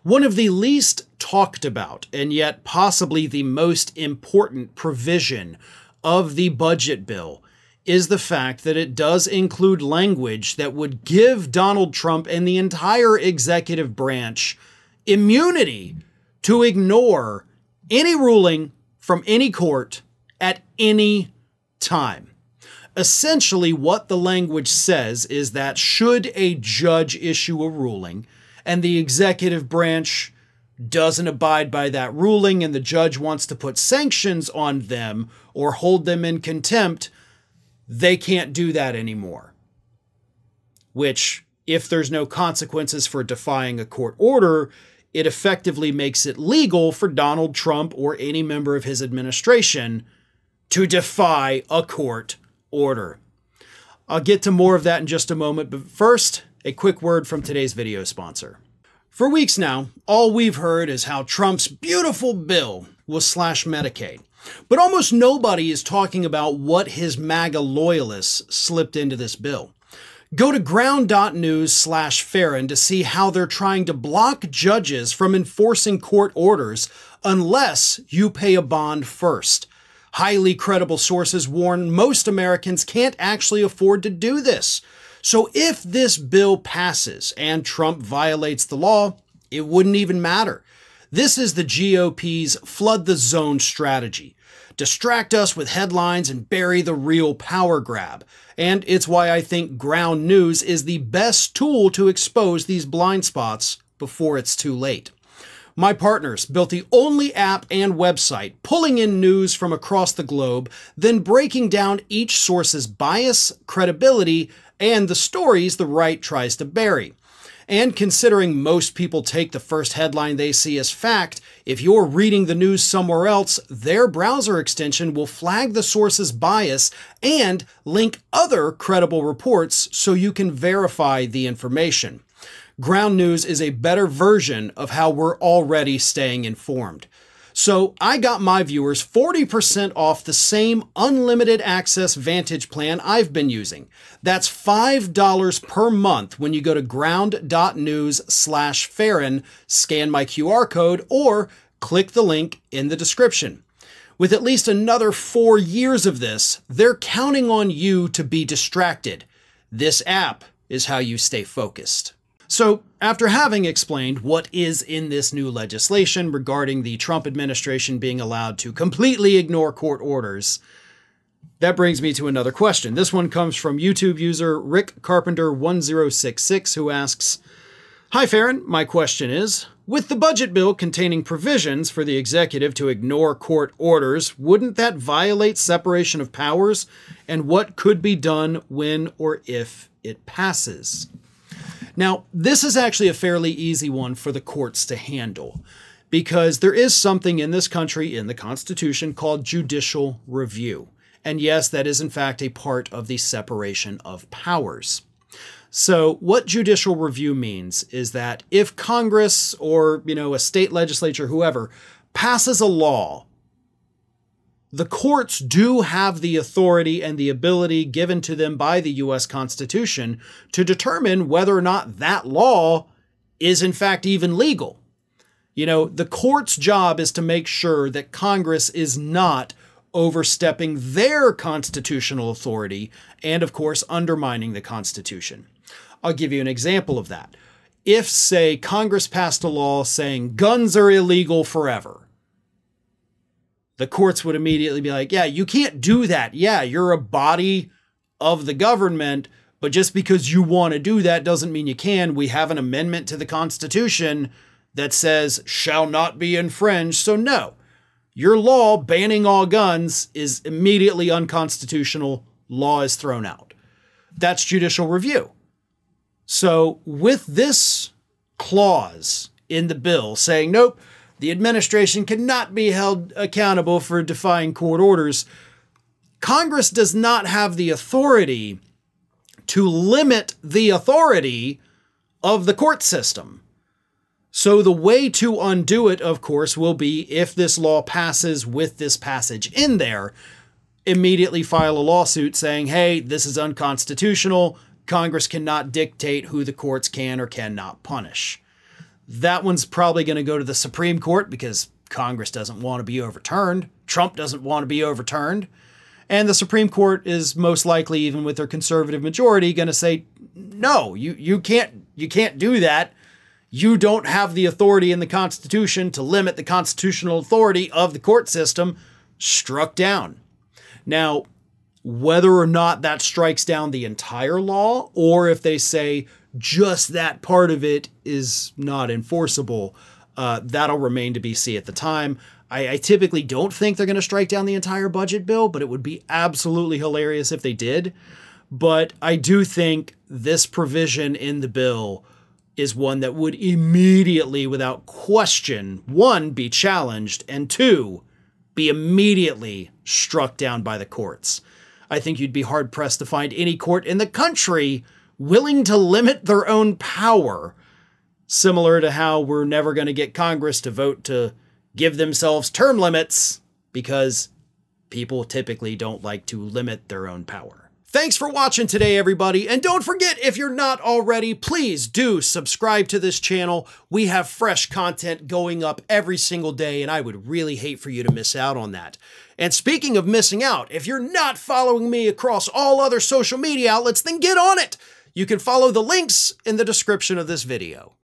One of the least talked about, and yet possibly the most important provision of the budget bill, is the fact that it does include language that would give Donald Trump and the entire executive branch immunity to ignore any ruling from any court at any time. Essentially, what the language says is that should a judge issue a ruling and the executive branch doesn't abide by that ruling and the judge wants to put sanctions on them or hold them in contempt, they can't do that anymore. Which, if there's no consequences for defying a court order, it effectively makes it legal for Donald Trump or any member of his administration to defy a court order. I'll get to more of that in just a moment, but first, a quick word from today's video sponsor. For weeks now, all we've heard is how Trump's beautiful bill will slash Medicaid. But almost nobody is talking about what his MAGA loyalists slipped into this bill. Go to ground.news/Farron to see how they're trying to block judges from enforcing court orders unless you pay a bond first. Highly credible sources warn most Americans can't actually afford to do this. So if this bill passes and Trump violates the law, it wouldn't even matter. This is the GOP's flood the zone strategy. Distract us with headlines and bury the real power grab. And it's why I think Ground News is the best tool to expose these blind spots before it's too late. My partners built the only app and website pulling in news from across the globe, then breaking down each source's bias, credibility, and the stories the right tries to bury. And considering most people take the first headline they see as fact, if you're reading the news somewhere else, their browser extension will flag the source's bias and link other credible reports so you can verify the information. Ground News is a better version of how we're already staying informed. So I got my viewers 40% off the same unlimited access Vantage plan I've been using. That's $5 per month when you go to ground.news/Farron, scan my QR code, or click the link in the description. With at least another 4 years of this, they're counting on you to be distracted. This app is how you stay focused. So, after having explained what is in this new legislation regarding the Trump administration being allowed to completely ignore court orders, that brings me to another question. This one comes from YouTube user Rick Carpenter 1066, who asks, "Hi Farron, my question is, with the budget bill containing provisions for the executive to ignore court orders, wouldn't that violate separation of powers? And what could be done when or if it passes?" Now, this is actually a fairly easy one for the courts to handle, because there is something in this country, in the Constitution, called judicial review. And yes, that is in fact a part of the separation of powers. So what judicial review means is that if Congress or, a state legislature, whoever, passes a law, the courts do have the authority and the ability given to them by the U.S. Constitution to determine whether or not that law is in fact even legal. The court's job is to make sure that Congress is not overstepping their constitutional authority and, of course, undermining the Constitution. I'll give you an example of that. If, say, Congress passed a law saying guns are illegal forever, the courts would immediately be like, yeah, you can't do that. Yeah, you're a body of the government, but just because you want to do that doesn't mean you can. We have an amendment to the Constitution that says shall not be infringed. So no, your law banning all guns is immediately unconstitutional. Law is thrown out. That's judicial review. So with this clause in the bill saying, nope, the administration cannot be held accountable for defying court orders, Congress does not have the authority to limit the authority of the court system. So the way to undo it, of course, will be if this law passes with this passage in there, immediately file a lawsuit saying, hey, this is unconstitutional. Congress cannot dictate who the courts can or cannot punish. That one's probably going to go to the Supreme Court because Congress doesn't want to be overturned. Trump doesn't want to be overturned. And the Supreme Court is most likely, even with their conservative majority, going to say, no, you can't do that. You don't have the authority in the Constitution to limit the constitutional authority of the court system. Struck down. Now, whether or not that strikes down the entire law, or if they say just that part of it is not enforceable, that'll remain to be seen at the time. I typically don't think they're going to strike down the entire budget bill, but it would be absolutely hilarious if they did. But I do think this provision in the bill is one that would immediately, without question, one, be challenged, and two, be immediately struck down by the courts. I think you'd be hard-pressed to find any court in the country willing to limit their own power, similar to how we're never going to get Congress to vote to give themselves term limits because people typically don't like to limit their own power. Thanks for watching today, everybody. And don't forget, if you're not already, please do subscribe to this channel. We have fresh content going up every single day, and I would really hate for you to miss out on that. And speaking of missing out, if you're not following me across all other social media outlets, then get on it. You can follow the links in the description of this video.